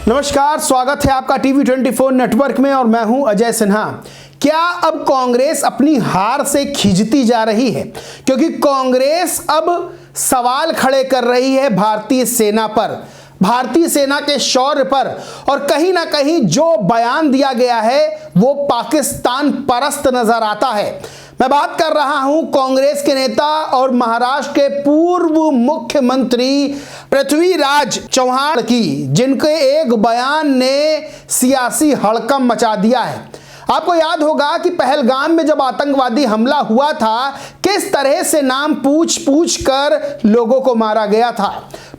नमस्कार, स्वागत है आपका टीवी 24 नेटवर्क में और मैं हूं अजय सिन्हा। क्या अब कांग्रेस अपनी हार से खिंचती जा रही है? क्योंकि कांग्रेस अब सवाल खड़े कर रही है भारतीय सेना पर, भारतीय सेना के शौर्य पर, और कहीं ना कहीं जो बयान दिया गया है वो पाकिस्तान परस्त नजर आता है। मैं बात कर रहा हूं कांग्रेस के नेता और महाराष्ट्र के पूर्व मुख्यमंत्री पृथ्वीराज चौहान की, जिनके एक बयान ने सियासी हड़कंप मचा दिया है। आपको याद होगा कि पहलगाम में जब आतंकवादी हमला हुआ था, किस तरह से नाम पूछ पूछ कर लोगों को मारा गया था।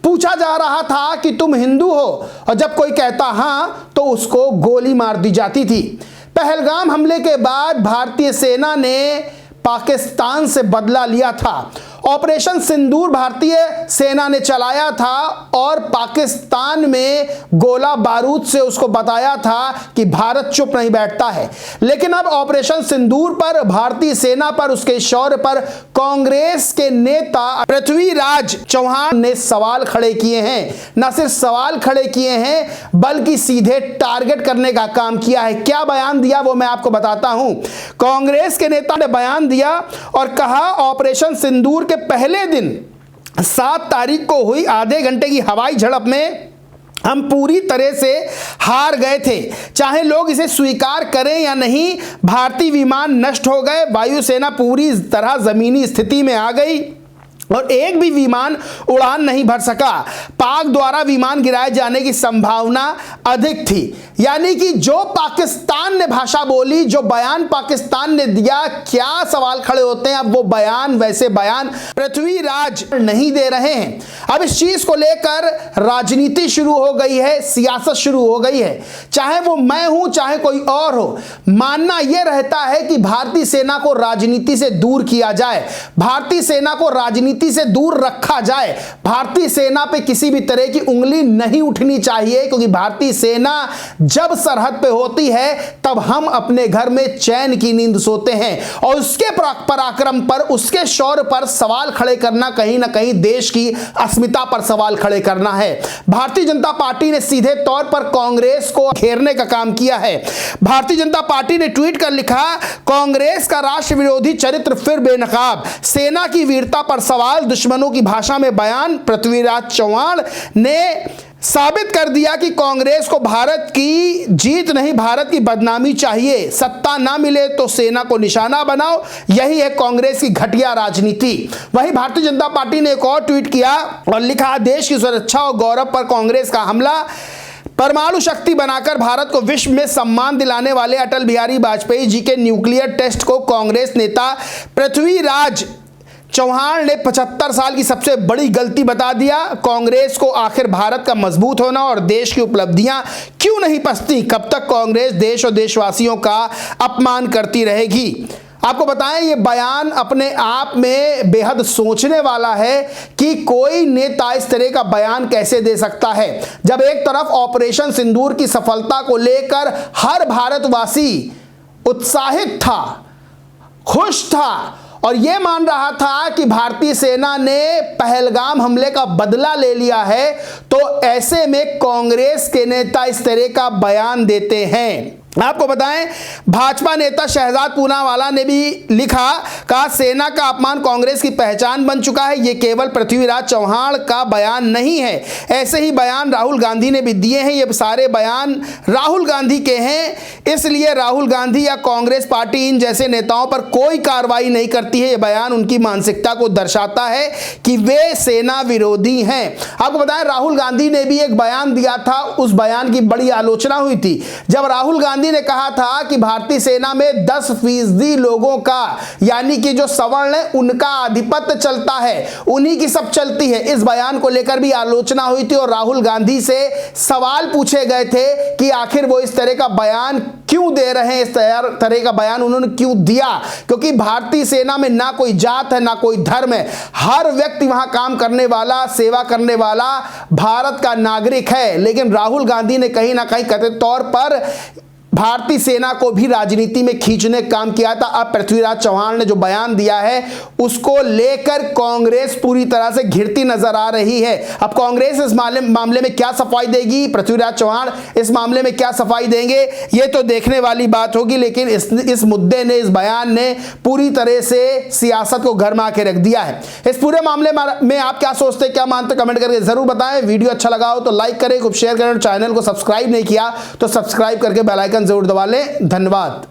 पूछा जा रहा था कि तुम हिंदू हो, और जब कोई कहता हां तो उसको गोली मार दी जाती थी। पहलगाम हमले के बाद भारतीय सेना ने पाकिस्तान से बदला लिया था। ऑपरेशन सिंदूर भारतीय सेना ने चलाया था और पाकिस्तान में गोला बारूद से उसको बताया था कि भारत चुप नहीं बैठता है। लेकिन अब ऑपरेशन सिंदूर पर, भारतीय सेना पर, उसके शौर्य पर कांग्रेस के नेता पृथ्वीराज चौहान ने सवाल खड़े किए हैं। न सिर्फ सवाल खड़े किए हैं बल्कि सीधे टारगेट करने का काम किया है। क्या बयान दिया वो मैं आपको बताता हूं। कांग्रेस के नेता ने बयान दिया और कहा, ऑपरेशन सिंदूर के पहले दिन 7 तारीख को हुई आधे घंटे की हवाई झड़प में हम पूरी तरह से हार गए थे। चाहे लोग इसे स्वीकार करें या नहीं, भारतीय विमान नष्ट हो गए, वायुसेना पूरी तरह जमीनी स्थिति में आ गई और एक भी विमान उड़ान नहीं भर सका। पाक द्वारा विमान गिराए जाने की संभावना अधिक थी। यानी कि जो पाकिस्तान ने भाषा बोली, जो बयान पाकिस्तान ने दिया, क्या सवाल खड़े होते हैं। अब वो बयान, वैसे बयान पृथ्वीराज नहीं दे रहे हैं। अब इस चीज को लेकर राजनीति शुरू हो गई है, सियासत शुरू हो गई है। चाहे वो मैं हूं, चाहे कोई और हो, मानना यह रहता है कि भारतीय सेना को राजनीति से दूर किया जाए, भारतीय सेना को राजनीति से दूर रखा जाए, भारतीय सेना पे किसी भी तरह की उंगली नहीं उठनी चाहिए। क्योंकि भारतीय सेना जब सरहद पे होती है तब हम अपने घर में चैन की नींद सोते हैं, और उसके पराक्रम पर, उसके शौर्य पर सवाल खड़े करना कहीं ना कहीं देश की अस्मिता पर सवाल खड़े करना है। भारतीय जनता पार्टी ने सीधे तौर पर कांग्रेस को घेरने का काम किया है। भारतीय जनता पार्टी ने ट्वीट कर लिखा, कांग्रेस का राष्ट्र विरोधी चरित्र फिर बेनकाब, सेना की वीरता पर सवाल, दुश्मनों की भाषा में बयान। पृथ्वीराज चौहान ने साबित कर दिया कि कांग्रेस को भारत की जीत नहीं, भारत की बदनामी चाहिए। सत्ता ना मिले तो सेना को निशाना बनाओ, यही है कांग्रेस की घटिया राजनीति। वहीं भारतीय जनता पार्टी ने एक और ट्वीट किया और लिखा, देश की सुरक्षा और गौरव पर कांग्रेस का हमला, परमाणु शक्ति बनाकर भारत को विश्व में सम्मान दिलाने वाले अटल बिहारी वाजपेयी जी के न्यूक्लियर टेस्ट को कांग्रेस नेता पृथ्वीराज चौहान ने 75 साल की सबसे बड़ी गलती बता दिया। कांग्रेस को आखिर भारत का मजबूत होना और देश की उपलब्धियां क्यों नहीं पसती? कब तक कांग्रेस देश और देशवासियों का अपमान करती रहेगी? आपको बताएं, ये बयान अपने आप में बेहद सोचने वाला है कि कोई नेता इस तरह का बयान कैसे दे सकता है, जब एक तरफ ऑपरेशन सिंदूर की सफलता को लेकर हर भारतवासी उत्साहित था, खुश था और यह मान रहा था कि भारतीय सेना ने पहलगाम हमले का बदला ले लिया है। तो ऐसे में कांग्रेस के नेता इस तरह का बयान देते हैं। आपको बताएं, भाजपा नेता शहजाद पूनावाला ने भी लिखा, कहा, सेना का अपमान कांग्रेस की पहचान बन चुका है। यह केवल पृथ्वीराज चौहान का बयान नहीं है, ऐसे ही बयान राहुल गांधी ने भी दिए हैं। ये सारे बयान राहुल गांधी के हैं, इसलिए राहुल गांधी या कांग्रेस पार्टी इन जैसे नेताओं पर कोई कार्रवाई नहीं करती है। यह बयान उनकी मानसिकता को दर्शाता है कि वे सेना विरोधी हैं। आपको बताएं, राहुल गांधी ने भी एक बयान दिया था, उस बयान की बड़ी आलोचना हुई थी जब राहुल गांधी ने कहा था कि भारतीय सेना में 10% लोगों का, यानी कि जो सवर्ण है उनका आधिपत्य चलता है, उन्हीं की सब चलती है। इस बयान को लेकर भी आलोचना हुई थी और राहुल गांधी से सवाल पूछे गए थे कि आखिर वो इस तरह का बयान क्यों दे रहे हैं, इस तरह का बयान उन्होंने क्यों दिया। क्योंकि भारतीय सेना में ना कोई जात है, ना कोई धर्म है, हर व्यक्ति वहां काम करने वाला, सेवा करने वाला भारत का नागरिक है। लेकिन राहुल गांधी ने कहीं ना कहीं कथित तौर पर भारतीय सेना को भी राजनीति में खींचने का काम किया था। अब पृथ्वीराज चौहान ने जो बयान दिया है उसको लेकर कांग्रेस पूरी तरह से घिरती नजर आ रही है। अब कांग्रेस इस मामले में क्या सफाई देगी, पृथ्वीराज चौहान इस मामले में क्या सफाई देंगे, ये तो देखने वाली बात होगी। लेकिन इस मुद्दे ने, इस बयान ने पूरी तरह से सियासत को गरमा के रख दिया है। इस पूरे मामले में आप क्या सोचते हैं, क्या मानते हैं, कमेंट करके जरूर बताएं। वीडियो अच्छा लगा हो तो लाइक करें, खूब शेयर करें और चैनल को सब्सक्राइब नहीं किया तो सब्सक्राइब करके बेल आइकन जरूर दबा लें। धन्यवाद।